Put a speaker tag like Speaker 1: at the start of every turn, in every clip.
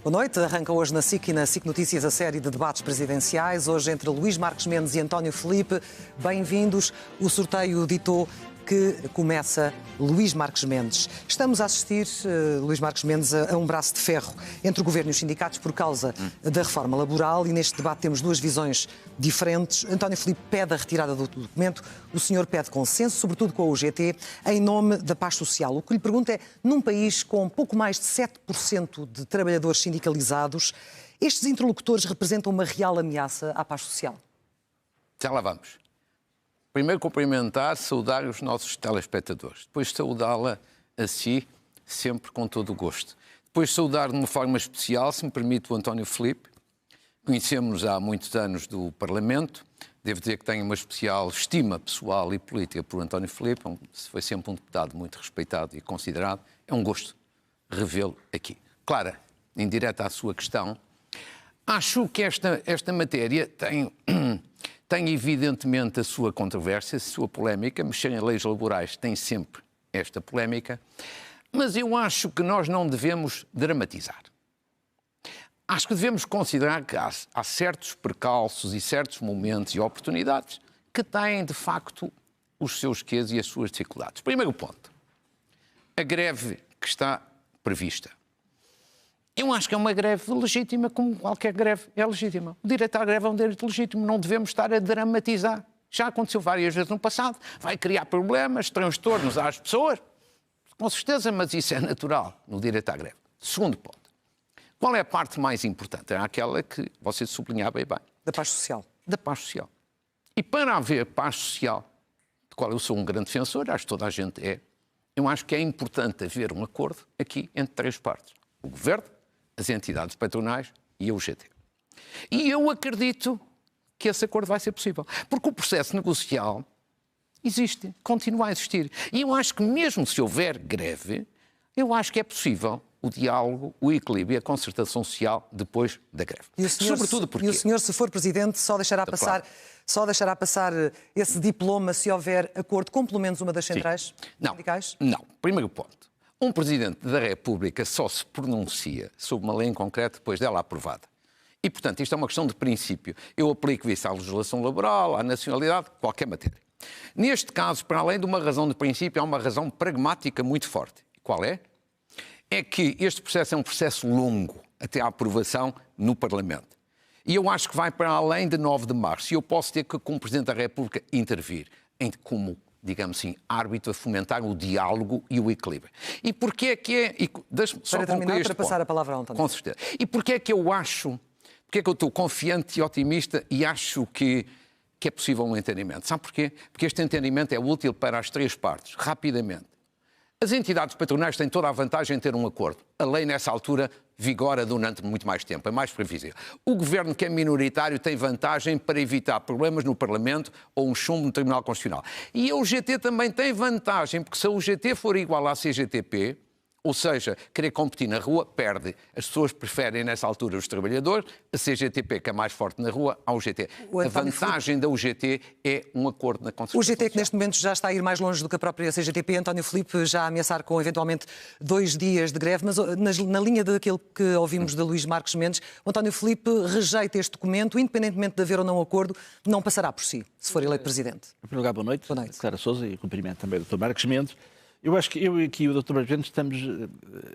Speaker 1: Boa noite. Arranca hoje na SIC e na SIC Notícias a série de debates presidenciais. Hoje entre Luís Marques Mendes e António Filipe. Bem-vindos. O sorteio ditou que começa Luís Marques Mendes. Estamos a assistir, Luís Marques Mendes, a um braço de ferro entre o Governo e os sindicatos por causa da reforma laboral e neste debate temos duas visões diferentes. António Filipe pede a retirada do documento, o senhor pede consenso, sobretudo com a UGT, em nome da paz social. O que lhe pergunto é, num país com pouco mais de 7% de trabalhadores sindicalizados, estes interlocutores representam uma real ameaça à paz social?
Speaker 2: Já lá vamos. Primeiro cumprimentar, saudar os nossos telespectadores. Depois saudá-la a si, sempre com todo o gosto. Depois saudar de uma forma especial, se me permite, o António Filipe. Conhecemos-nos há muitos anos do Parlamento. Devo dizer que tenho uma especial estima pessoal e política por António Filipe. Foi sempre um deputado muito respeitado e considerado. É um gosto revê-lo aqui. Clara, em direto à sua questão, acho que esta matéria tem evidentemente a sua controvérsia, a sua polémica. Mexer em leis laborais tem sempre esta polémica, mas eu acho que nós não devemos dramatizar. Acho que devemos considerar que há certos percalços e certos momentos e oportunidades que têm, de facto, os seus quês e as suas dificuldades. Primeiro ponto, a greve que está prevista. Eu acho que é uma greve legítima, como qualquer greve é legítima. O direito à greve é um direito legítimo, não devemos estar a dramatizar. Já aconteceu várias vezes no passado, vai criar problemas, transtornos às pessoas, com certeza, mas isso é natural no direito à greve. Segundo ponto, qual é a parte mais importante? É aquela que você sublinhava bem.
Speaker 1: Da paz social.
Speaker 2: Da paz social. E para haver paz social, de qual eu sou um grande defensor, acho que toda a gente é, eu acho que é importante haver um acordo aqui entre três partes. O Governo, as entidades patronais e a UGT. E eu acredito que esse acordo vai ser possível. Porque o processo negocial existe, continua a existir. E eu acho que mesmo se houver greve, eu acho que é possível o diálogo, o equilíbrio e a concertação social depois da greve.
Speaker 1: E o senhor,
Speaker 2: sobretudo porque...
Speaker 1: E o senhor, se for Presidente, só deixará passar esse diploma se houver acordo com pelo menos uma das centrais sindicais?
Speaker 2: Não. Primeiro ponto. Um Presidente da República só se pronuncia sobre uma lei em concreto depois dela aprovada. E, portanto, isto é uma questão de princípio. Eu aplico isso à legislação laboral, à nacionalidade, qualquer matéria. Neste caso, para além de uma razão de princípio, há uma razão pragmática muito forte. Qual é? É que este processo é um processo longo, até à aprovação no Parlamento. E eu acho que vai para além de 9 de março. E eu posso ter que, como Presidente da República, intervir como, digamos assim, árbitro a fomentar o diálogo e o equilíbrio. E porquê é que é...
Speaker 1: Para terminar, para passar a palavra a António.
Speaker 2: Com certeza. E porquê é que eu acho... Porquê é que eu estou confiante e otimista e acho que é possível um entendimento? Sabe porquê? Porque este entendimento é útil para as três partes, rapidamente. As entidades patronais têm toda a vantagem em ter um acordo. A lei, nessa altura, vigora durante muito mais tempo, é mais previsível. O Governo, que é minoritário, tem vantagem para evitar problemas no Parlamento ou um chumbo no Tribunal Constitucional. E a UGT também tem vantagem, porque se a UGT for igual à CGTP, ou seja, querer competir na rua, perde. As pessoas preferem, nessa altura, os trabalhadores, a CGTP, que é mais forte na rua, à UGT. A vantagem da UGT é um acordo na concertação.
Speaker 1: O UGT, que neste momento já está a ir mais longe do que a própria CGTP, António Filipe, já a ameaçar com, eventualmente, 2 dias de greve, mas na linha daquilo que ouvimos de Luís Marques Mendes, o António Filipe rejeita este documento, independentemente de haver ou não acordo, não passará por si, se for eleito Presidente.
Speaker 3: Em primeiro lugar, boa noite.
Speaker 1: Boa noite.
Speaker 3: Clara Sousa, e cumprimento também o Dr. Marques Mendes. Eu acho que eu aqui e o Dr. Marques Mendes estamos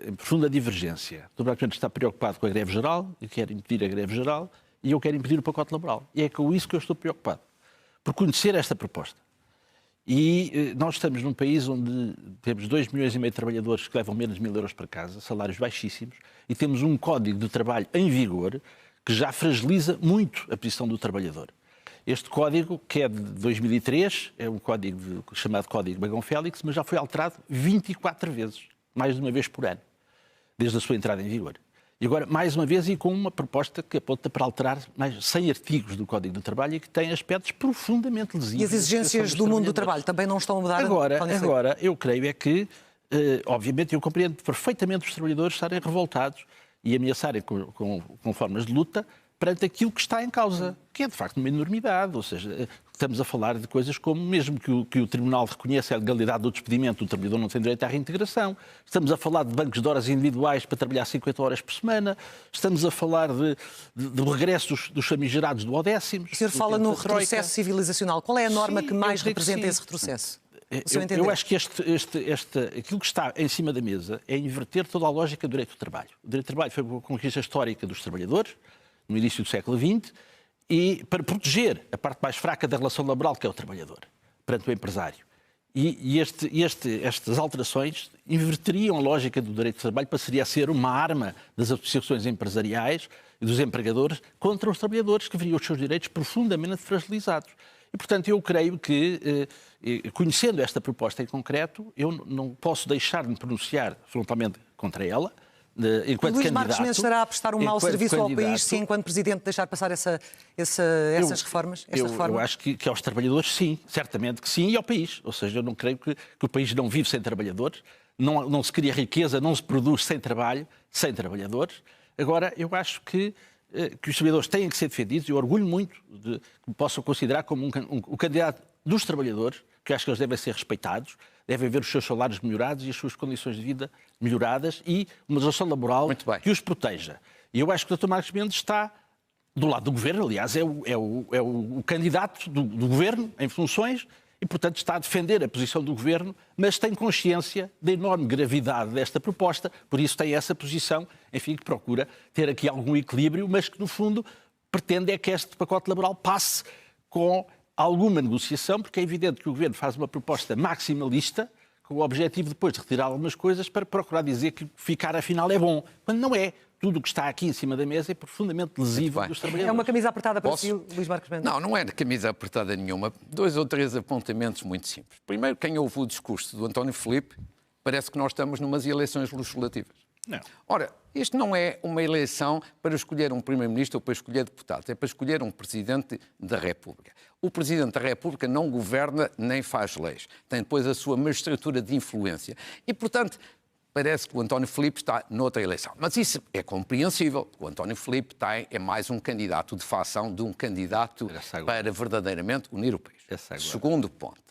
Speaker 3: em profunda divergência. O Dr. Marques Mendes está preocupado com a greve geral, e quer impedir a greve geral, e eu quero impedir o pacote laboral. E é com isso que eu estou preocupado. Por conhecer esta proposta. E nós estamos num país onde temos 2,5 milhões de trabalhadores que levam menos de 1.000 euros para casa, salários baixíssimos, e temos um código de trabalho em vigor que já fragiliza muito a posição do trabalhador. Este código, que é de 2003, é um código chamado Código Bagão-Félix, mas já foi alterado 24 vezes, mais de uma vez por ano, desde a sua entrada em vigor. E agora, mais uma vez, e com uma proposta que aponta para alterar mais 100 artigos do Código do Trabalho e que tem aspectos profundamente lesivos.
Speaker 1: E as exigências do mundo do trabalho também não estão a mudar?
Speaker 3: Agora, eu creio é que, obviamente, eu compreendo perfeitamente os trabalhadores estarem revoltados e ameaçarem com formas de luta perante aquilo que está em causa, que é de facto uma enormidade. Ou seja, estamos a falar de coisas como, mesmo que o Tribunal reconheça a legalidade do despedimento, o trabalhador não tem direito à reintegração. Estamos a falar de bancos de horas individuais para trabalhar 50 horas por semana. Estamos a falar do regresso dos famigerados do Odécimos.
Speaker 1: O senhor fala no retrocesso civilizacional. Qual é a norma que mais representa esse retrocesso?
Speaker 3: Eu acho que aquilo que está em cima da mesa é inverter toda a lógica do direito do trabalho. O direito do trabalho foi uma conquista histórica dos trabalhadores, no início do século XX, e para proteger a parte mais fraca da relação laboral, que é o trabalhador, perante o empresário. E estas alterações inverteriam a lógica do direito do trabalho, passaria a ser uma arma das associações empresariais e dos empregadores contra os trabalhadores, que veriam os seus direitos profundamente fragilizados. E, portanto, eu creio que, conhecendo esta proposta em concreto, eu não posso deixar de me pronunciar frontalmente contra ela, enquanto
Speaker 1: Luís
Speaker 3: candidato.
Speaker 1: Marques Mendes estará a prestar um mau serviço ao país se, enquanto Presidente, deixar passar essas reformas?
Speaker 3: Eu acho que aos trabalhadores, sim, certamente que sim, e ao país. Ou seja, eu não creio que o país não vive sem trabalhadores, não se cria riqueza, não se produz sem trabalho, sem trabalhadores. Agora, eu acho que os trabalhadores têm que ser defendidos, e eu orgulho muito de que me possam considerar como o candidato dos trabalhadores, que eu acho que eles devem ser respeitados, devem ver os seus salários melhorados e as suas condições de vida melhoradas e uma legislação laboral que os proteja. E eu acho que o Dr. Marques Mendes está do lado do Governo, aliás, é o candidato do Governo em funções e, portanto, está a defender a posição do Governo, mas tem consciência da enorme gravidade desta proposta, por isso tem essa posição, enfim, que procura ter aqui algum equilíbrio, mas que, no fundo, pretende é que este pacote laboral passe com alguma negociação, porque é evidente que o Governo faz uma proposta maximalista, com o objetivo depois de retirar algumas coisas para procurar dizer que ficar afinal é bom, quando não é. Tudo o que está aqui em cima da mesa é profundamente lesivo dos trabalhadores.
Speaker 1: É uma camisa apertada para si, Luís Marques Mendes?
Speaker 2: Não é de camisa apertada nenhuma. 2 ou 3 apontamentos muito simples. Primeiro, quem ouve o discurso do António Filipe, parece que nós estamos numas eleições legislativas.
Speaker 3: Não.
Speaker 2: Ora, isto não é uma eleição para escolher um primeiro-ministro ou para escolher deputados, é para escolher um presidente da República. O presidente da República não governa nem faz leis. Tem depois a sua magistratura de influência. E, portanto, parece que o António Filipe está noutra eleição. Mas isso é compreensível. O António Filipe é mais um candidato de facção de um candidato para verdadeiramente unir o país. Segundo ponto.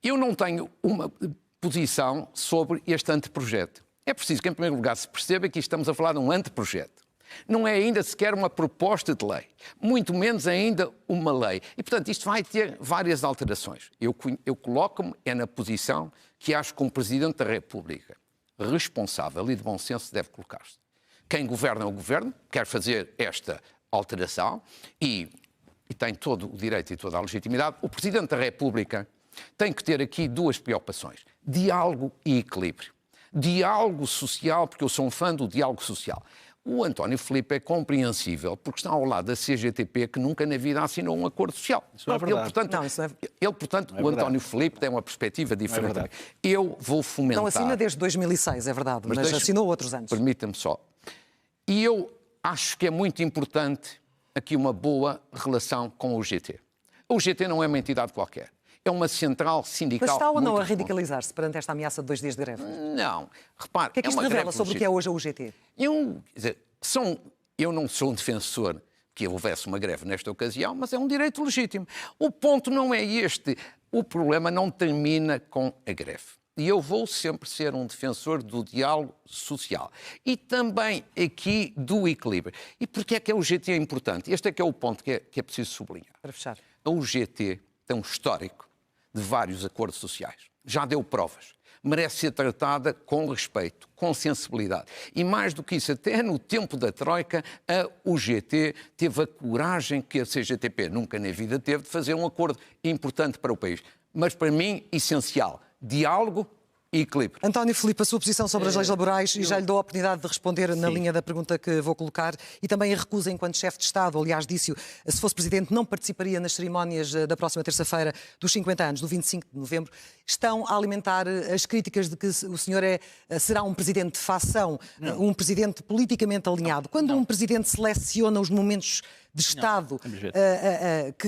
Speaker 2: Eu não tenho uma posição sobre este anteprojeto. É preciso que, em primeiro lugar, se perceba que estamos a falar de um anteprojeto. Não é ainda sequer uma proposta de lei, muito menos ainda uma lei. E, portanto, isto vai ter várias alterações. Eu coloco-me na posição que acho que um Presidente da República responsável e de bom senso deve colocar-se. Quem governa é o Governo, quer fazer esta alteração e tem todo o direito e toda a legitimidade. O Presidente da República tem que ter aqui 2 preocupações: diálogo e equilíbrio. Diálogo social, porque eu sou um fã do diálogo social. O António Filipe é compreensível porque está ao lado da CGTP, que nunca na vida assinou um acordo social.
Speaker 3: Isso não é verdade.
Speaker 2: Portanto, o António Filipe tem uma perspectiva diferente. Eu vou fomentar...
Speaker 1: Não assina desde 2006, é verdade, mas assinou outros anos.
Speaker 2: Permita-me só. E eu acho que é muito importante aqui uma boa relação com o UGT. O UGT não é uma entidade qualquer. É uma central sindical.
Speaker 1: Mas está ou não a radicalizar-se perante esta ameaça de 2 dias de greve?
Speaker 2: Não. Repare,
Speaker 1: o que é que isto revela sobre o que é hoje a UGT?
Speaker 2: Eu não sou um defensor que houvesse uma greve nesta ocasião, mas é um direito legítimo. O ponto não é este. O problema não termina com a greve. E eu vou sempre ser um defensor do diálogo social. E também aqui do equilíbrio. E porquê é que a UGT é importante? Este é que é o ponto que é preciso sublinhar.
Speaker 1: Para fechar.
Speaker 2: A UGT tem um histórico de vários acordos sociais. Já deu provas. Merece ser tratada com respeito, com sensibilidade. E mais do que isso, até no tempo da Troika, a UGT teve a coragem que a CGTP nunca na vida teve de fazer um acordo importante para o país. Mas, para mim, essencial. Diálogo e equilíbrio.
Speaker 1: António Filipe, a sua posição sobre as leis laborais, e já lhe dou a oportunidade de responder na linha da pergunta que vou colocar, e também a recusa enquanto chefe de Estado, aliás, disse-o, se fosse Presidente, não participaria nas cerimónias da próxima terça-feira dos 50 anos, do 25 de novembro. Estão a alimentar as críticas de que o senhor será um Presidente de facção, um Presidente politicamente alinhado. Quando um Presidente seleciona os momentos de Estado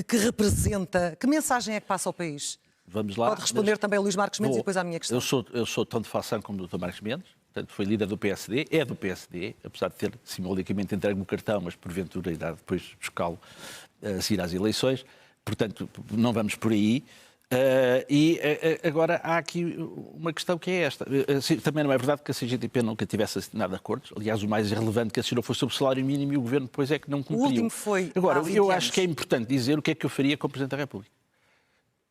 Speaker 1: que representa, que mensagem é que passa ao país?
Speaker 3: Vamos lá.
Speaker 1: Pode responder também a Luís Marques Mendes e depois à minha questão.
Speaker 3: Eu sou tão de facção como o Dr. Marques Mendes, portanto foi líder do PSD, é do PSD, apesar de ter simbolicamente entregue o cartão, mas porventura irá depois buscá-lo a seguir às eleições. Portanto, não vamos por aí. Agora há aqui uma questão que é esta. Também não é verdade que a CGTP nunca tivesse assinado acordos. Aliás, o mais irrelevante que assinou foi sobre o salário mínimo e o Governo depois é que não cumpriu.
Speaker 1: O último foi
Speaker 3: Agora,
Speaker 1: há 20
Speaker 3: eu
Speaker 1: anos.
Speaker 3: acho que é importante dizer o que é que eu faria como Presidente da República.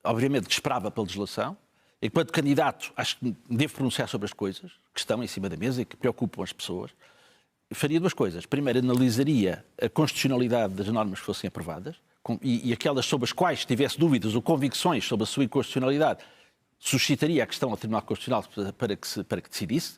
Speaker 3: Obviamente que esperava pela legislação. Enquanto candidato, acho que devo pronunciar sobre as coisas que estão em cima da mesa e que preocupam as pessoas. Faria duas coisas. Primeiro, analisaria a constitucionalidade das normas que fossem aprovadas e aquelas sobre as quais tivesse dúvidas ou convicções sobre a sua inconstitucionalidade, suscitaria a questão ao Tribunal Constitucional para que decidisse.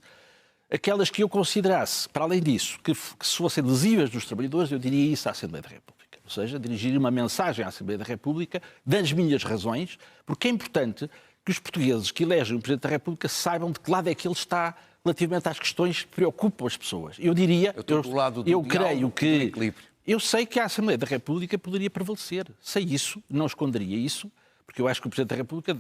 Speaker 3: Aquelas que eu considerasse, para além disso, que se fossem lesivas dos trabalhadores, eu diria isso à Assembleia da República. Ou seja, dirigir uma mensagem à Assembleia da República das minhas razões, porque é importante que os portugueses que elegem o Presidente da República saibam de que lado é que ele está relativamente às questões que preocupam as pessoas. Eu diria, eu creio que... Eu sei que a Assembleia da República poderia prevalecer. Sei isso, não esconderia isso, porque eu acho que o Presidente da República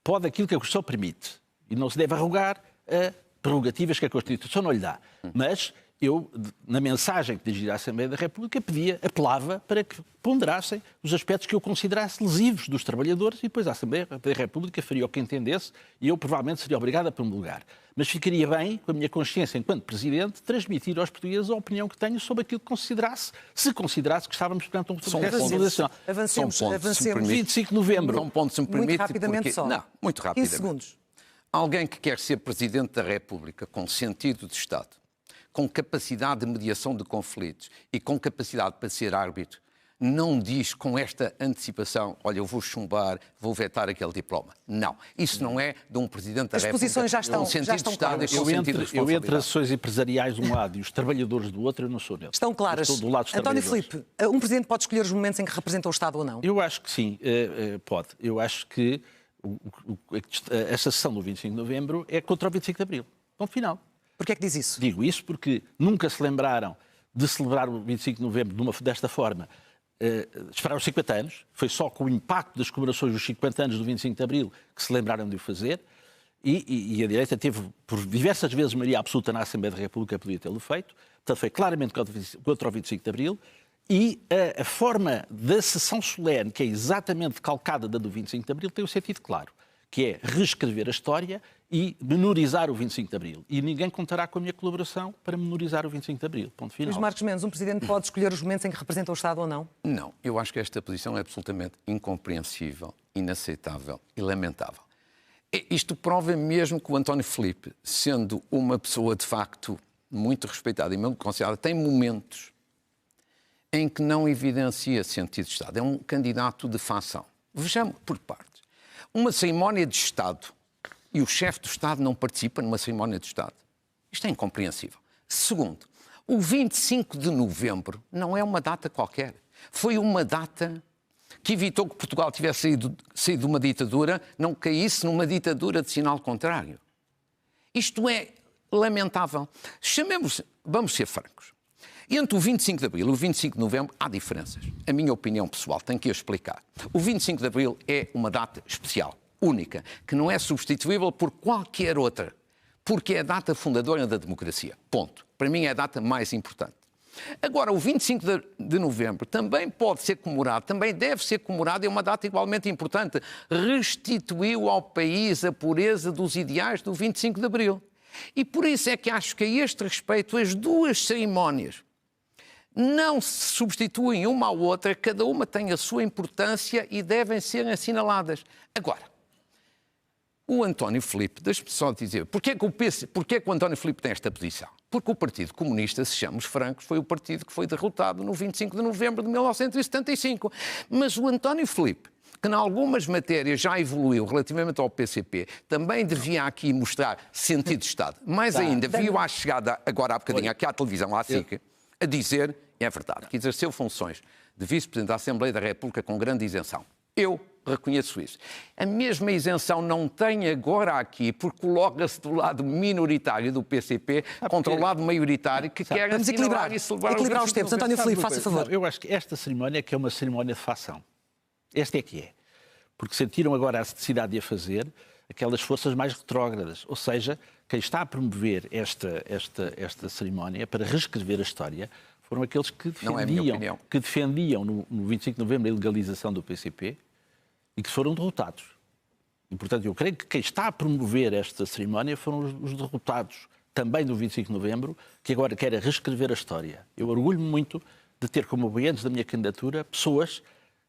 Speaker 3: pode aquilo que a Constituição permite e não se deve arrogar a prerrogativas que a Constituição não lhe dá. Mas eu, na mensagem que dirigia à Assembleia da República, apelava para que ponderassem os aspectos que eu considerasse lesivos dos trabalhadores e depois a Assembleia da República faria o que entendesse e eu provavelmente seria obrigado a promulgar. Mas ficaria bem, com a minha consciência enquanto Presidente, transmitir aos portugueses a opinião que tenho sobre aquilo que considerasse, se considerasse que estávamos perante um processo nacional.
Speaker 1: Avancemos.
Speaker 3: 25 de novembro.
Speaker 2: São pontos, se me permite.
Speaker 1: Muito rapidamente só.
Speaker 2: Não, muito rapidamente.
Speaker 1: 15 segundos.
Speaker 2: Alguém que quer ser Presidente da República com sentido de Estado, com capacidade de mediação de conflitos e com capacidade para ser árbitro, não diz com esta antecipação, olha, eu vou chumbar, vou vetar aquele diploma. Não. Isso não é de um Presidente da República.
Speaker 1: As posições já estão claras.
Speaker 3: Eu entre as associações empresariais de um lado e os trabalhadores do outro, eu não sou neles.
Speaker 1: Estão claras.
Speaker 3: Estou do lado dos
Speaker 1: António
Speaker 3: trabalhadores.
Speaker 1: Filipe, um Presidente pode escolher os momentos em que representa o Estado ou não?
Speaker 3: Eu acho que sim, pode. Eu acho que esta sessão do 25 de novembro é contra o 25 de abril. Ponto final.
Speaker 1: Porquê é que diz isso?
Speaker 3: Digo isso porque nunca se lembraram de celebrar o 25 de novembro desta forma. Esperaram os 50 anos, foi só com o impacto das comemorações dos 50 anos do 25 de abril que se lembraram de o fazer, e a direita teve, por diversas vezes, maioria absoluta na Assembleia da República, podia tê-lo feito, portanto foi claramente contra o 25 de abril, e a forma da sessão solene, que é exatamente calcada da do 25 de abril, tem um sentido claro, que é reescrever a história e menorizar o 25 de abril. E ninguém contará com a minha colaboração para menorizar o 25 de abril. Ponto final.
Speaker 1: Luís Marques Mendes, um Presidente pode escolher os momentos em que representa o Estado ou não?
Speaker 2: Não. Eu acho que esta posição é absolutamente incompreensível, inaceitável e lamentável. Isto prova mesmo que o António Filipe, sendo uma pessoa de facto muito respeitada e muito considerada, tem momentos em que não evidencia sentido de Estado. É um candidato de facção. Vejamos por partes. Uma cerimónia de Estado e o chefe do Estado não participa numa cerimónia de Estado. Isto é incompreensível. Segundo, o 25 de novembro não é uma data qualquer. Foi uma data que evitou que Portugal tivesse saído de uma ditadura, não caísse numa ditadura de sinal contrário. Isto é lamentável. Vamos ser francos. Entre o 25 de abril e o 25 de novembro há diferenças. A minha opinião pessoal, tenho que explicar. O 25 de abril é uma data especial, única, que não é substituível por qualquer outra, porque é a data fundadora da democracia. Ponto. Para mim é a data mais importante. Agora, o 25 de novembro também pode ser comemorado, também deve ser comemorado, é uma data igualmente importante. Restituiu ao país a pureza dos ideais do 25 de abril. E por isso é que acho que a este respeito as duas cerimónias não se substituem uma à outra, cada uma tem a sua importância e devem ser assinaladas. Agora, o António Filipe, deixe-me só dizer, porquê que o António Filipe tem esta posição? Porque o Partido Comunista, sejamos francos, foi o partido que foi derrotado no 25 de novembro de 1975. Mas o António Filipe, que em algumas matérias já evoluiu relativamente ao PCP, também devia aqui mostrar sentido de Estado. Mais ainda, viu à chegada, agora há bocadinho, aqui à televisão, à SIC, a dizer, é verdade, que exerceu funções de Vice-Presidente da Assembleia da República com grande isenção. Eu reconheço isso. A mesma isenção não tem agora aqui, porque coloca-se do lado minoritário do PCP contra o lado maioritário que quer assinalar e celebrar
Speaker 1: os tempos. António Filipe, faça favor.
Speaker 3: Eu acho que esta cerimónia é que é uma cerimónia de facção. Esta é que é. Porque sentiram agora a necessidade de a fazer aquelas forças mais retrógradas, ou seja, quem está a promover esta cerimónia para reescrever a história foram aqueles que defendiam no 25 de novembro a ilegalização do PCP e que foram derrotados. E, portanto, eu creio que quem está a promover esta cerimónia foram os derrotados também do 25 de novembro, que agora querem reescrever a história. Eu orgulho-me muito de ter como apoiantes da minha candidatura pessoas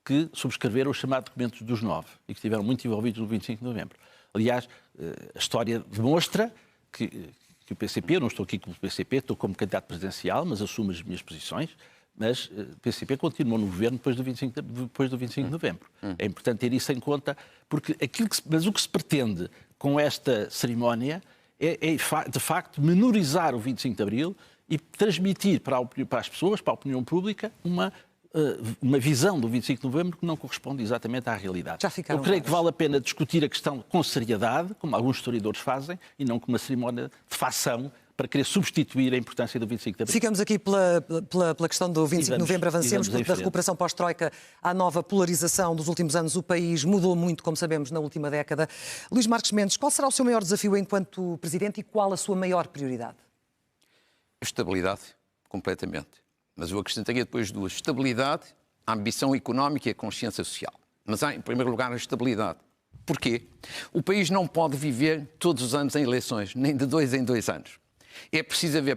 Speaker 3: que subscreveram o chamado documento dos 9 e que estiveram muito envolvidos no 25 de novembro. Aliás, a história demonstra que o PCP, eu não estou aqui como PCP, estou como candidato presidencial, mas assumo as minhas posições, mas o PCP continuou no governo depois do 25 de novembro. É importante ter isso em conta, porque mas o que se pretende com esta cerimónia é, de facto, menorizar o 25 de abril e transmitir para as pessoas, para a opinião pública, uma visão do 25 de novembro que não corresponde exatamente à realidade. Eu creio que vale a pena discutir a questão com seriedade, como alguns historiadores fazem, e não como uma cerimónia de facção para querer substituir a importância do 25 de abril.
Speaker 1: Ficamos aqui pela questão do 25 de novembro, avancemos, porque da recuperação pós-Troika à nova polarização dos últimos anos, o país mudou muito, como sabemos, na última década. Luís Marques Mendes, qual será o seu maior desafio enquanto Presidente e qual a sua maior prioridade?
Speaker 2: A estabilidade, completamente. Mas eu acrescentaria depois duas. Estabilidade, a ambição económica e a consciência social. Mas há, em primeiro lugar, a estabilidade. Porquê? O país não pode viver todos os anos em eleições, nem de 2 em 2 anos. É preciso haver, em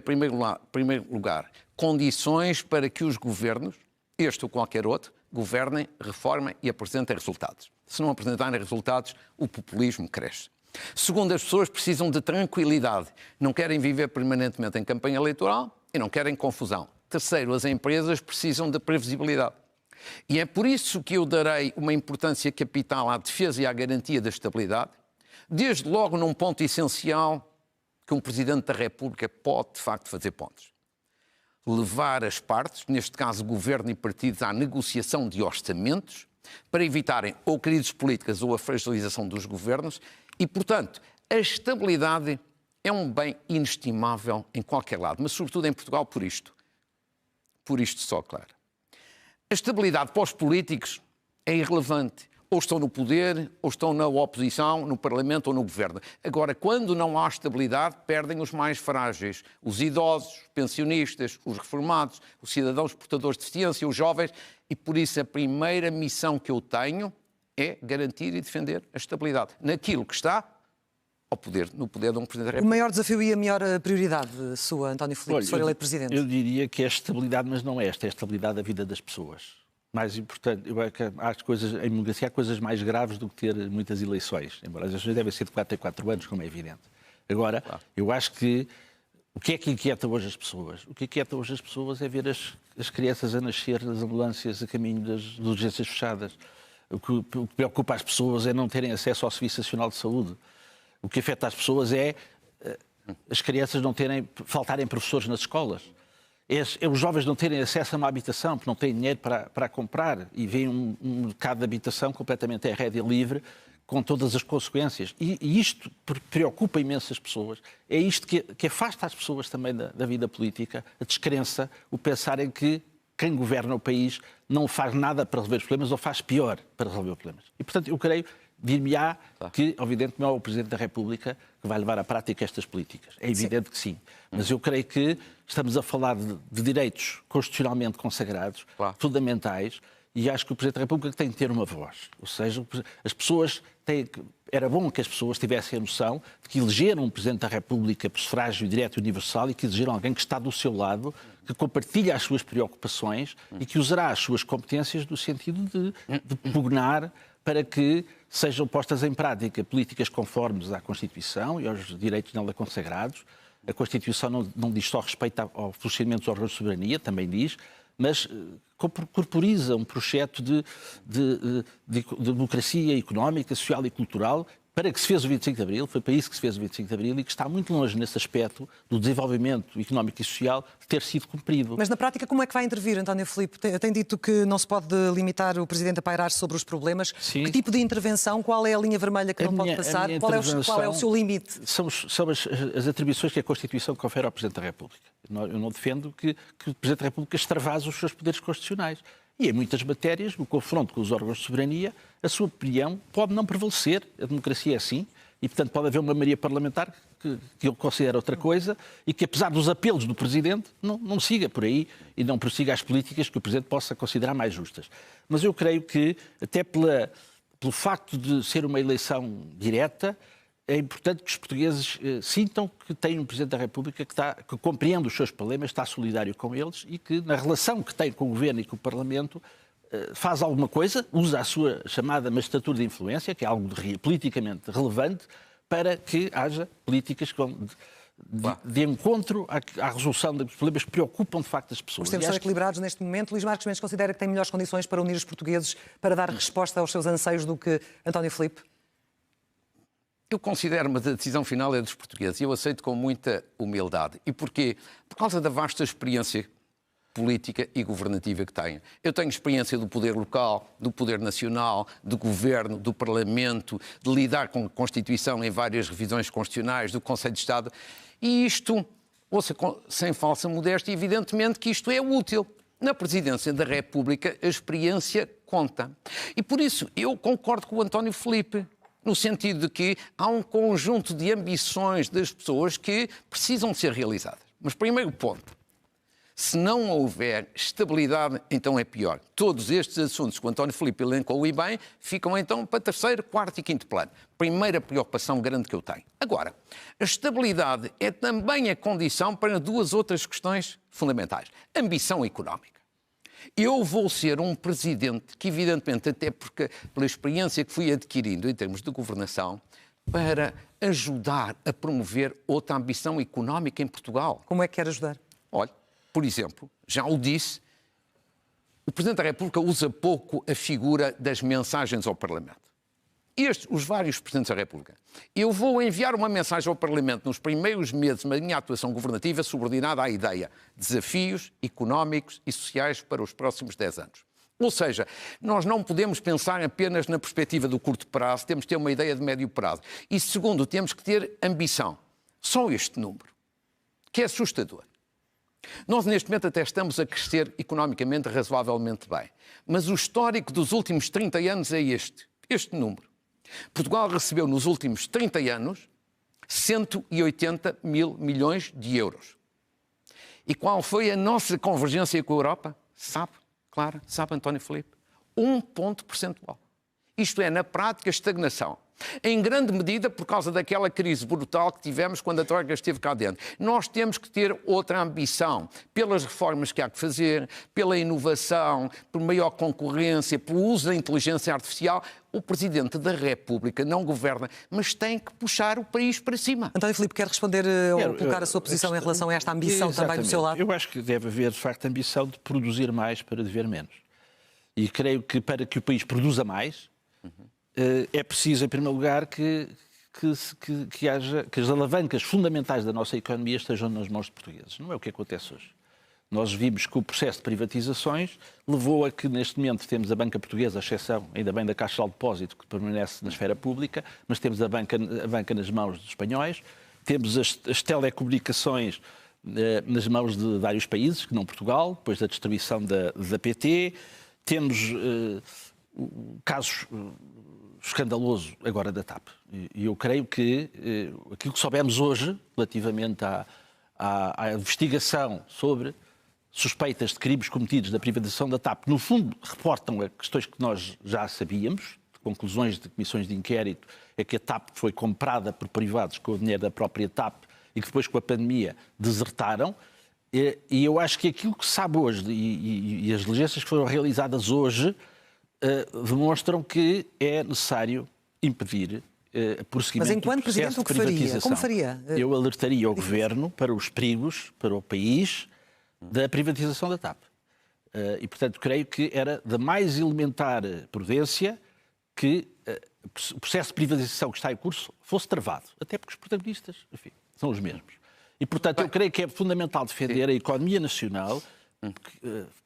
Speaker 2: primeiro lugar, condições para que os governos, este ou qualquer outro, governem, reformem e apresentem resultados. Se não apresentarem resultados, o populismo cresce. Segundo, as pessoas precisam de tranquilidade. Não querem viver permanentemente em campanha eleitoral e não querem confusão. Terceiro, as empresas precisam de previsibilidade. E é por isso que eu darei uma importância capital à defesa e à garantia da estabilidade, desde logo num ponto essencial que um Presidente da República pode, de facto, fazer pontos. Levar as partes, neste caso Governo e partidos, à negociação de orçamentos para evitarem ou crises políticas ou a fragilização dos governos e, portanto, a estabilidade é um bem inestimável em qualquer lado, mas sobretudo em Portugal por isto. Por isto só, claro. A estabilidade para os políticos é irrelevante. Ou estão no poder, ou estão na oposição, no Parlamento ou no Governo. Agora, quando não há estabilidade, perdem os mais frágeis. Os idosos, os pensionistas, os reformados, os cidadãos portadores de deficiência, os jovens. E por isso a primeira missão que eu tenho é garantir e defender a estabilidade naquilo que está ao poder, no poder de um Presidente da República.
Speaker 1: O maior desafio e a maior prioridade sua, António Filipe, se for eleito Presidente?
Speaker 3: Eu diria que é a estabilidade, mas não é esta, é a estabilidade da vida das pessoas. Mais importante, eu acho que em democracia há coisas mais graves do que ter muitas eleições, embora as eleições devem ser de 4 em 4 anos, como é evidente. Agora, eu acho que o que é que inquieta hoje as pessoas? O que inquieta hoje as pessoas é ver as crianças a nascer nas ambulâncias a caminho das urgências fechadas. O que preocupa as pessoas é não terem acesso ao Serviço Nacional de Saúde. O que afeta as pessoas é as crianças faltarem professores nas escolas. É os jovens não terem acesso a uma habitação, porque não têm dinheiro para comprar e veem um mercado de habitação completamente à rédea livre, com todas as consequências. E isto preocupa imenso as pessoas. É isto que afasta as pessoas também da vida política, a descrença, o pensarem que quem governa o país não faz nada para resolver os problemas ou faz pior para resolver os problemas. E, portanto, eu creio, dir-me-á que, evidentemente, não é o Presidente da República que vai levar à prática estas políticas. É evidente que sim. Mas eu creio que estamos a falar de direitos constitucionalmente consagrados, fundamentais, e acho que o Presidente da República tem que ter uma voz. Ou seja, as pessoas era bom que as pessoas tivessem a noção de que elegeram um Presidente da República por sufrágio direto e universal e que elegeram alguém que está do seu lado, que compartilha as suas preocupações e que usará as suas competências no sentido de pugnar para que sejam postas em prática políticas conformes à Constituição e aos direitos nela consagrados. A Constituição não diz só respeito ao funcionamento dos órgãos de soberania, também diz, mas corporiza um projeto de democracia económica, social e cultural para que se fez o 25 de Abril, foi para isso que se fez o 25 de Abril e que está muito longe nesse aspecto do desenvolvimento económico e social de ter sido cumprido.
Speaker 1: Mas na prática como é que vai intervir, António Filipe? Tem dito que não se pode limitar o Presidente a pairar sobre os problemas. Sim. Que tipo de intervenção? Qual é a linha vermelha que não pode passar? Qual é o seu limite?
Speaker 3: São as atribuições que a Constituição confere ao Presidente da República. Eu não defendo que o Presidente da República extravase os seus poderes constitucionais. E em muitas matérias, no confronto com os órgãos de soberania, a sua opinião pode não prevalecer. A democracia é assim. e, portanto, pode haver uma maioria parlamentar que ele considera outra coisa e que, apesar dos apelos do Presidente, não siga por aí e não prossiga as políticas que o Presidente possa considerar mais justas. Mas eu creio que, até pelo facto de ser uma eleição direta, é importante que os portugueses sintam que têm um Presidente da República que compreende os seus problemas, está solidário com eles e que, na relação que tem com o Governo e com o Parlamento, faz alguma coisa, usa a sua chamada magistratura de influência, que é algo politicamente relevante, para que haja políticas de encontro à resolução dos problemas que preocupam de facto as pessoas.
Speaker 1: Os tempos estão equilibrados neste momento. Luís Marques Mendes considera que tem melhores condições para unir os portugueses, para dar resposta aos seus anseios do que António Filipe?
Speaker 2: Eu considero-me a decisão final é dos portugueses e eu aceito com muita humildade. E porquê? Por causa da vasta experiência política e governativa que tenho. Eu tenho experiência do poder local, do poder nacional, do governo, do Parlamento, de lidar com a Constituição em várias revisões constitucionais, do Conselho de Estado. E isto, ouça, sem falsa modéstia, evidentemente que isto é útil. Na Presidência da República, a experiência conta. E por isso eu concordo com o António Filipe, no sentido de que há um conjunto de ambições das pessoas que precisam ser realizadas. Mas primeiro ponto, se não houver estabilidade, então é pior. Todos estes assuntos que o António Filipe elencou e bem, ficam então para terceiro, quarto e quinto plano. Primeira preocupação grande que eu tenho. Agora, a estabilidade é também a condição para duas outras questões fundamentais. Ambição económica. Eu vou ser um presidente que, evidentemente, até porque pela experiência que fui adquirindo em termos de governação, para ajudar a promover outra ambição económica em Portugal.
Speaker 1: Como é que quer ajudar?
Speaker 2: Olha, por exemplo, já o disse, o Presidente da República usa pouco a figura das mensagens ao Parlamento. Os vários Presidentes da República. Eu vou enviar uma mensagem ao Parlamento nos primeiros meses da minha atuação governativa subordinada à ideia de desafios económicos e sociais para os próximos 10 anos. Ou seja, nós não podemos pensar apenas na perspectiva do curto prazo, temos que ter uma ideia de médio prazo. E segundo, temos que ter ambição. Só este número, que é assustador. Nós, neste momento, até estamos a crescer economicamente razoavelmente bem. Mas o histórico dos últimos 30 anos é este número. Portugal recebeu nos últimos 30 anos 180 mil milhões de euros. E qual foi a nossa convergência com a Europa? Sabe, Clara? Sabe, António Filipe? 1 ponto percentual. Isto é, na prática, estagnação. Em grande medida por causa daquela crise brutal que tivemos quando a Troika esteve cá dentro. Nós temos que ter outra ambição pelas reformas que há que fazer, pela inovação, por maior concorrência, pelo uso da inteligência artificial. O Presidente da República não governa, mas tem que puxar o país para cima.
Speaker 1: António Filipe, quer responder ou colocar a sua posição em relação a esta ambição também do seu lado?
Speaker 3: Eu acho que deve haver, de facto, a ambição de produzir mais para dever menos. E creio que para que o país produza mais, é preciso, em primeiro lugar, que as alavancas fundamentais da nossa economia estejam nas mãos de portugueses. Não é o que acontece hoje. Nós vimos que o processo de privatizações levou a que, neste momento, temos a banca portuguesa, a exceção, ainda bem, da Caixa de Depósito, que permanece na esfera pública, mas temos a banca nas mãos dos espanhóis, temos as telecomunicações nas mãos de vários países, que não Portugal, depois da distribuição da PT, temos casos escandaloso agora da TAP. E eu creio que aquilo que soubemos hoje, relativamente à investigação sobre suspeitas de crimes cometidos da privatização da TAP, no fundo reportam a questões que nós já sabíamos, de conclusões de comissões de inquérito, é que a TAP foi comprada por privados com o dinheiro da própria TAP e que depois com a pandemia desertaram. E eu acho que aquilo que se sabe hoje e as diligências que foram realizadas hoje demonstram que é necessário impedir prosseguimento do processo de privatização. Mas enquanto Presidente, o que faria? Como faria? Eu alertaria o Governo para os perigos, para o país, da privatização da TAP. E, portanto, creio que era da mais elementar prudência que o processo de privatização que está em curso fosse travado. Até porque os protagonistas, enfim, são os mesmos. E, portanto, eu creio que é fundamental defender a economia nacional,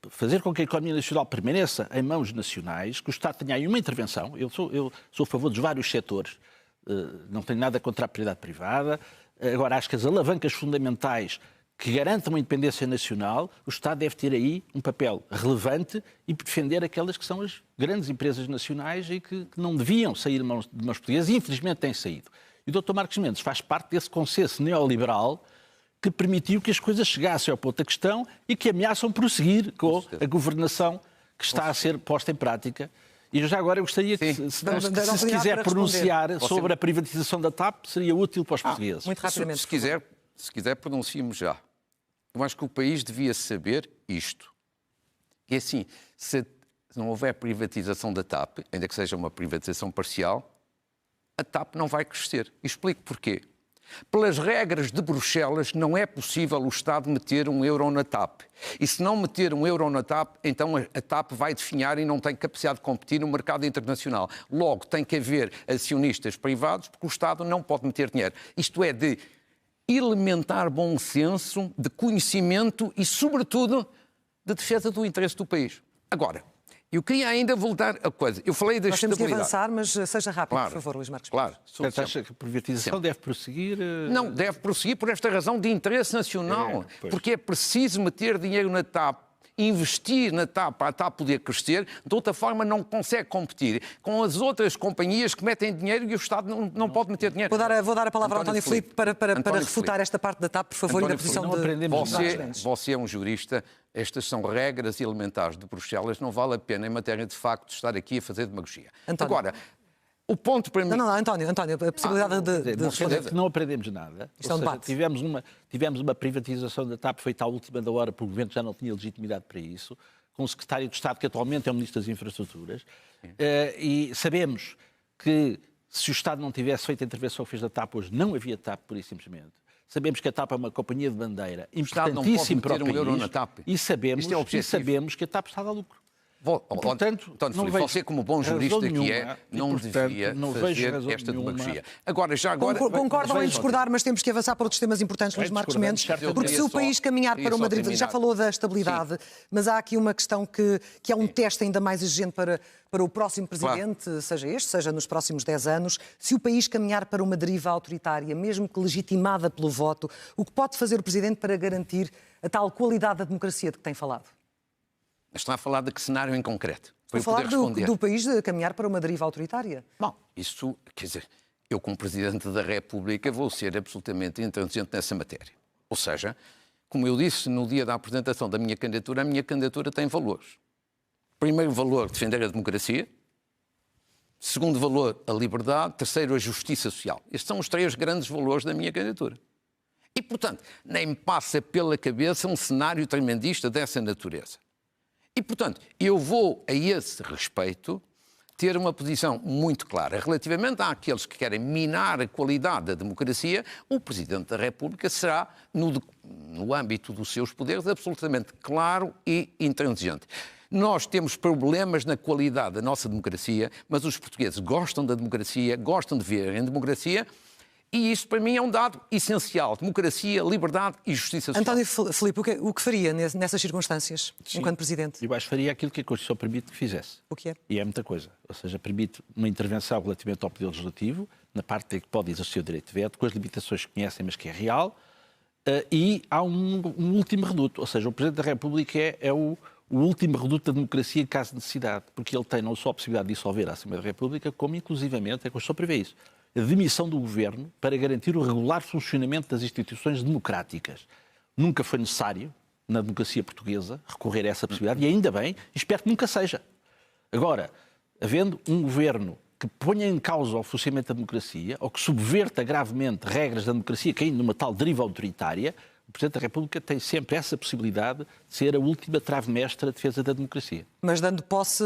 Speaker 3: fazer com que a economia nacional permaneça em mãos nacionais, que o Estado tenha aí uma intervenção. Eu sou a favor dos vários setores, não tenho nada contra a propriedade privada. Agora, acho que as alavancas fundamentais que garantam a independência nacional, o Estado deve ter aí um papel relevante e defender aquelas que são as grandes empresas nacionais e que não deviam sair de mãos portuguesas e, infelizmente, têm saído. E o Dr. Marcos Mendes faz parte desse consenso neoliberal que permitiu que as coisas chegassem ao ponto da questão e que ameaçam prosseguir com a governação que está a ser posta em prática. E já agora eu gostaria que, se quiser pronunciar sobre a privatização da TAP, seria útil para os portugueses.
Speaker 1: Muito rapidamente.
Speaker 2: Se quiser, pronunciemos já. Eu acho que o país devia saber isto. E assim, se não houver privatização da TAP, ainda que seja uma privatização parcial, a TAP não vai crescer. E explico porquê. Pelas regras de Bruxelas, não é possível o Estado meter um euro na TAP. E se não meter um euro na TAP, então a TAP vai definhar e não tem capacidade de competir no mercado internacional. Logo, tem que haver acionistas privados, porque o Estado não pode meter dinheiro. Isto é de elementar bom senso, de conhecimento e, sobretudo, de defesa do interesse do país. Agora, eu queria ainda voltar a coisa. Eu falei da estabilidade.
Speaker 1: Nós temos que avançar, mas seja rápido, por favor, Luís Marques.
Speaker 2: Claro.
Speaker 3: Portanto, acha que a privatização deve prosseguir?
Speaker 2: Não, deve prosseguir por esta razão de interesse nacional. Porque é preciso meter dinheiro na TAP, investir na TAP para a TAP poder crescer, de outra forma não consegue competir com as outras companhias que metem dinheiro e o Estado não pode meter dinheiro.
Speaker 1: Vou dar a palavra ao António Filipe para refutar esta parte da TAP, por favor,
Speaker 2: António
Speaker 1: e da posição
Speaker 3: Filipe, não
Speaker 1: de...
Speaker 2: Você é um jurista, estas são regras elementares de Bruxelas, não vale a pena, em matéria de facto, estar aqui a fazer demagogia.
Speaker 1: António.
Speaker 2: Agora, o ponto para mim...
Speaker 1: Não, António, a possibilidade de responder.
Speaker 3: Não aprendemos nada.
Speaker 1: Isto é um debate.
Speaker 3: Tivemos uma privatização da TAP feita à última da hora, porque o Governo já não tinha legitimidade para isso, com o Secretário de Estado, que atualmente é o Ministro das Infraestruturas, e sabemos que se o Estado não tivesse feito a intervenção que fez da TAP hoje, não havia TAP, pura e simplesmente. Sabemos que a TAP é uma companhia de bandeira importantíssima para o país,
Speaker 2: euro na TAP.
Speaker 3: E sabemos que a TAP está a dar lucro.
Speaker 2: Portanto, você como bom jurista que é, não devia fazer esta demagogia. Agora,
Speaker 1: concordam em discordar, mas temos que avançar para outros temas importantes, Luís Marcos Mendes, porque se o país caminhar para uma deriva, já falou da estabilidade, mas há aqui uma questão que é um teste ainda mais exigente para o próximo presidente, claro, seja este, seja nos próximos 10 anos, se o país caminhar para uma deriva autoritária, mesmo que legitimada pelo voto, o que pode fazer o presidente para garantir a tal qualidade da democracia de que tem falado?
Speaker 2: Está a falar de que cenário em concreto?
Speaker 1: Estou a falar do país de caminhar para uma deriva autoritária.
Speaker 2: Bom, isso, quer dizer, eu como Presidente da República vou ser absolutamente intransigente nessa matéria. Ou seja, como eu disse no dia da apresentação da minha candidatura, a minha candidatura tem valores. Primeiro valor, defender a democracia. Segundo valor, a liberdade. Terceiro, a justiça social. Estes são os 3 grandes valores da minha candidatura. E, portanto, nem me passa pela cabeça um cenário tremendista dessa natureza. E, portanto, eu vou, a esse respeito, ter uma posição muito clara. Relativamente àqueles que querem minar a qualidade da democracia, o Presidente da República será, no âmbito dos seus poderes, absolutamente claro e intransigente. Nós temos problemas na qualidade da nossa democracia, mas os portugueses gostam da democracia, gostam de viver em democracia, e isso, para mim, é um dado essencial. Democracia, liberdade e justiça social.
Speaker 1: António Filipe, o que faria nessas circunstâncias, enquanto Presidente?
Speaker 3: Eu acho que faria aquilo que a Constituição permite que fizesse.
Speaker 1: O que é?
Speaker 3: E é muita coisa. Ou seja, permite uma intervenção relativamente ao Poder Legislativo, na parte em que pode exercer o direito de veto, com as limitações que conhecem, mas que é real, e há um último reduto. Ou seja, o Presidente da República é o último reduto da democracia em caso de necessidade, porque ele tem não só a possibilidade de dissolver a Assembleia da República, como, inclusivamente, a Constituição prevê isso. A demissão do Governo para garantir o regular funcionamento das instituições democráticas. Nunca foi necessário, na democracia portuguesa, recorrer a essa possibilidade, e ainda bem, espero que nunca seja. Agora, havendo um Governo que ponha em causa o funcionamento da democracia, ou que subverta gravemente regras da democracia, caindo numa tal deriva autoritária, o Presidente da República tem sempre essa possibilidade de ser a última trave-mestra da defesa da democracia.
Speaker 1: Mas dando posse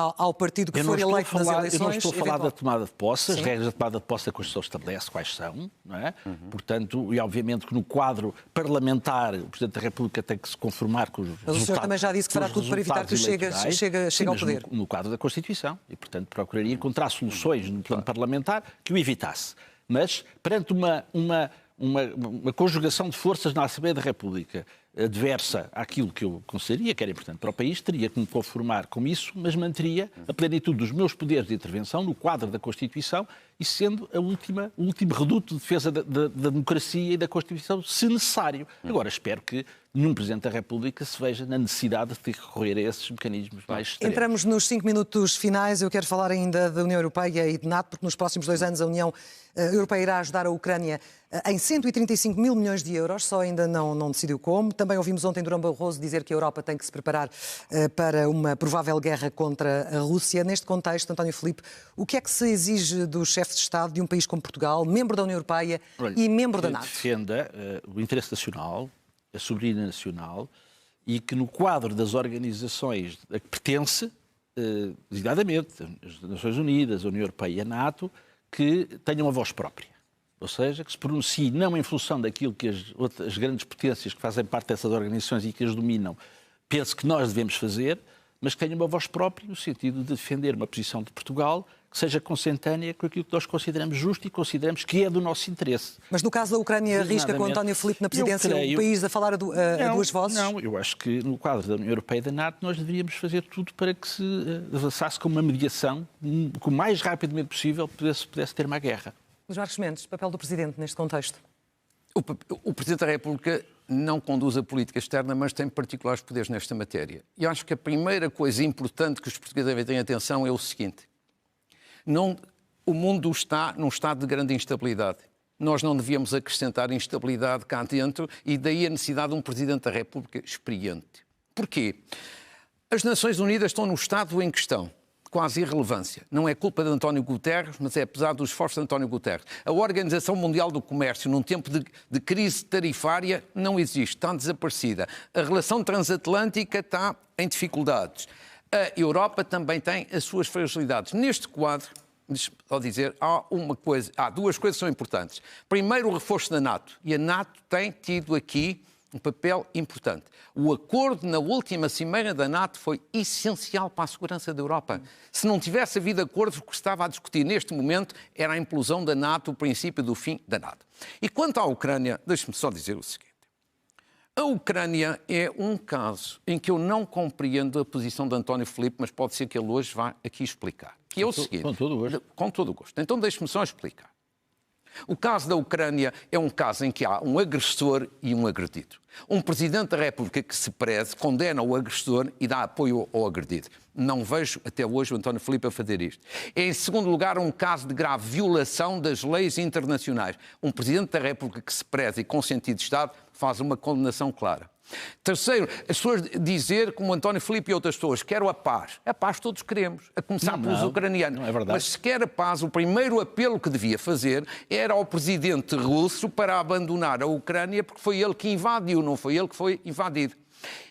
Speaker 1: ao partido que for eleito nas eleições...
Speaker 3: Eu não estou a falar da tomada de posse. As regras da tomada de posse da Constituição estabelece quais são, não é? Portanto, e obviamente que no quadro parlamentar o Presidente da República tem que se conformar com os resultados.
Speaker 1: Mas o senhor também já disse que fará tudo para evitar que chegue ao poder.
Speaker 3: No quadro da Constituição. E, portanto, procuraria encontrar soluções no plano parlamentar que o evitasse. Mas, perante uma conjugação de forças na Assembleia da República adversa àquilo que eu consideraria que era importante para o país, teria que me conformar com isso, mas manteria a plenitude dos meus poderes de intervenção no quadro da Constituição e sendo o último reduto de defesa da democracia e da Constituição, se necessário. Agora, espero que nenhum Presidente da República se veja na necessidade de ter que recorrer a esses mecanismos mais extremos.
Speaker 1: Entramos nos 5 minutos finais. Eu quero falar ainda da União Europeia e de NATO, porque nos próximos 2 anos a União Europeia irá ajudar a Ucrânia em 135 mil milhões de euros, só ainda não decidiu como. Também ouvimos ontem Durão Barroso dizer que a Europa tem que se preparar para uma provável guerra contra a Rússia. Neste contexto, António Filipe, o que é que se exige do chefe de Estado de um país como Portugal, membro da União Europeia e membro da NATO?
Speaker 3: Que defenda o interesse nacional, a soberania nacional, e que no quadro das organizações a que pertence, designadamente as Nações Unidas, a União Europeia e a NATO, que tenham uma voz própria. Ou seja, que se pronuncie não em função daquilo que as grandes potências que fazem parte dessas organizações e que as dominam pensam que nós devemos fazer, mas que tenham uma voz própria no sentido de defender uma posição de Portugal que seja consentânea com aquilo que nós consideramos justo e consideramos que é do nosso interesse.
Speaker 1: Mas no caso da Ucrânia, arrisca com António Filipe na presidência o país a falar a duas vozes?
Speaker 3: Não, eu acho que no quadro da União Europeia e da NATO nós deveríamos fazer tudo para que se avançasse com uma mediação que o mais rapidamente possível pudesse ter uma guerra.
Speaker 1: Luís Marques Mendes, papel do Presidente neste contexto?
Speaker 2: O Presidente da República não conduz a política externa, mas tem particulares poderes nesta matéria. E acho que a primeira coisa importante que os portugueses devem ter atenção é o seguinte. O mundo está num estado de grande instabilidade. Nós não devíamos acrescentar instabilidade cá dentro e daí a necessidade de um Presidente da República experiente. Porquê? As Nações Unidas estão no estado em questão. Quase irrelevância. Não é culpa de António Guterres, mas é apesar dos esforços de António Guterres. A Organização Mundial do Comércio, num tempo de crise tarifária, não existe, está desaparecida. A relação transatlântica está em dificuldades. A Europa também tem as suas fragilidades. Neste quadro, ao dizer, há duas coisas que são importantes. Primeiro, o reforço da NATO. E a NATO tem tido aqui um papel importante. O acordo na última cimeira da NATO foi essencial para a segurança da Europa. Se não tivesse havido acordo, o que se estava a discutir neste momento era a implosão da NATO, o princípio do fim da NATO. E quanto à Ucrânia, deixe-me só dizer o seguinte. A Ucrânia é um caso em que eu não compreendo a posição de António Filipe, mas pode ser que ele hoje vá aqui explicar. Que é o seguinte.
Speaker 3: Com todo o gosto.
Speaker 2: Com todo o gosto. Então deixe-me só explicar. O caso da Ucrânia é um caso em que há um agressor e um agredido. Um Presidente da República que se preze, condena o agressor e dá apoio ao agredido. Não vejo até hoje o António Filipe a fazer isto. Em segundo lugar, um caso de grave violação das leis internacionais. Um Presidente da República que se preze e com sentido de Estado faz uma condenação clara. Terceiro, as pessoas dizer, como António Filipe e outras pessoas, quero a paz. A paz todos queremos, a começar pelos ucranianos.
Speaker 3: Não é verdade.
Speaker 2: Mas se quer a paz, o primeiro apelo que devia fazer era ao presidente russo para abandonar a Ucrânia, porque foi ele que invadiu, não foi ele que foi invadido.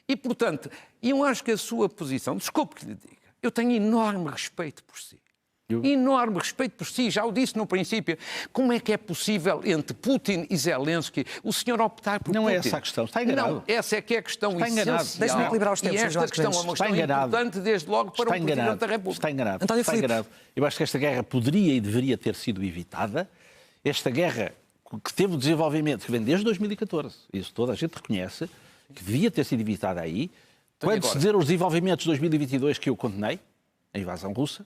Speaker 2: E, portanto, eu acho que a sua posição, desculpe que lhe diga, eu tenho enorme respeito por si. Enorme respeito por si, já o disse no princípio. Como é que é possível, entre Putin e Zelensky, o senhor optar por Putin?
Speaker 3: Não é essa a questão, está enganado.
Speaker 2: Não, essa é que é a questão essencial.
Speaker 1: Deixa-me equilibrar os tempos,
Speaker 2: e esta questão é uma questão importante, desde logo, para o Presidente da República.
Speaker 3: Está enganado.
Speaker 1: António
Speaker 3: está enganado. Eu acho que esta guerra poderia e deveria ter sido evitada. Esta guerra que teve o desenvolvimento que vem desde 2014, isso toda a gente reconhece, que devia ter sido evitada aí. Quando se dizer os desenvolvimentos de 2022 que eu condenei, a invasão russa,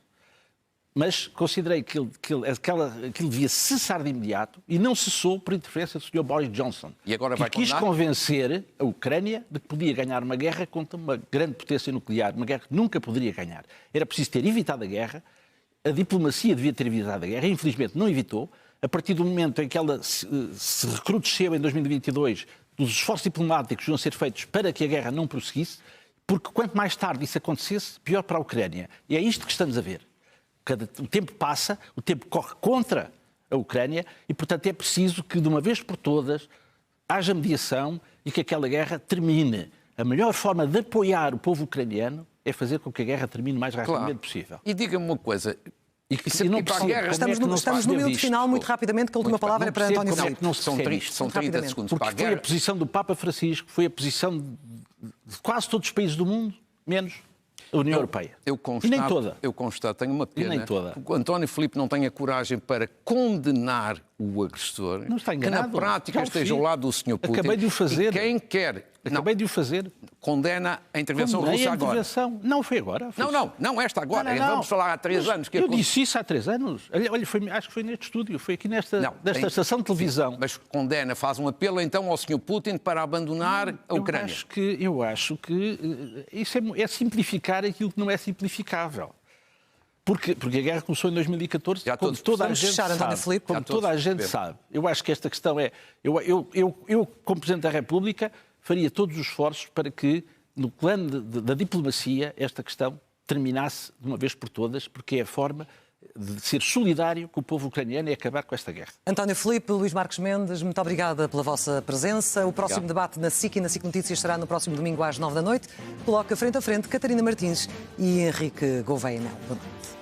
Speaker 3: mas considerei que aquilo devia cessar de imediato e não cessou por interferência do Sr. Boris Johnson.
Speaker 2: E agora vai
Speaker 3: que quis convencer a Ucrânia de que podia ganhar uma guerra contra uma grande potência nuclear, uma guerra que nunca poderia ganhar. Era preciso ter evitado a guerra, a diplomacia devia ter evitado a guerra, e infelizmente não evitou. A partir do momento em que ela se recrudesceu em 2022, dos esforços diplomáticos iam ser feitos para que a guerra não prosseguisse, porque quanto mais tarde isso acontecesse, pior para a Ucrânia. E é isto que estamos a ver. O tempo passa, o tempo corre contra a Ucrânia e, portanto, é preciso que, de uma vez por todas, haja mediação e que aquela guerra termine. A melhor forma de apoiar o povo ucraniano é fazer com que a guerra termine o mais rapidamente possível.
Speaker 2: E diga-me uma coisa...
Speaker 1: Estamos no minuto final, muito rapidamente, que a última palavra é para António Filipe.
Speaker 2: São 30 segundos
Speaker 3: para a guerra. Porque foi a posição do Papa Francisco, foi a posição de quase todos os países do mundo, menos a União Europeia. E nem toda.
Speaker 2: Eu constato, tenho uma pena.
Speaker 3: E nem toda.
Speaker 2: O António Filipe não tem a coragem para condenar o agressor,
Speaker 3: Não está
Speaker 2: que
Speaker 3: enganado.
Speaker 2: na prática
Speaker 3: Já o
Speaker 2: esteja ao
Speaker 3: fiz.
Speaker 2: lado do Sr. Putin.
Speaker 3: Acabei de o fazer.
Speaker 2: E quem quer...
Speaker 3: Acabei de o fazer.
Speaker 2: Condena a intervenção
Speaker 3: Condenei
Speaker 2: russa
Speaker 3: a
Speaker 2: agora.
Speaker 3: intervenção. Não foi agora. Foi
Speaker 2: Não, esta agora.
Speaker 3: Não.
Speaker 2: Vamos falar há 3 anos.
Speaker 3: Eu disse isso há 3 anos. Olha, acho que foi neste estúdio, foi aqui nesta estação de televisão.
Speaker 2: Mas condena, faz um apelo então ao Sr. Putin para abandonar a Ucrânia.
Speaker 3: Eu acho que isso é simplificar aquilo que não é simplificável. Porque a guerra começou em 2014, como toda a gente sabe. Como toda a gente sabe. Eu acho que esta questão é... Eu, como Presidente da República, faria todos os esforços para que, no plano da diplomacia, esta questão terminasse de uma vez por todas, porque é a forma de ser solidário com o povo ucraniano e acabar com esta guerra.
Speaker 1: António Filipe, Luís Marques Mendes, muito obrigada pela vossa presença. O próximo debate na SIC e na SIC Notícias será no próximo domingo às 9 da noite. Coloca frente a frente Catarina Martins e Henrique Gouveia Mel. Boa noite.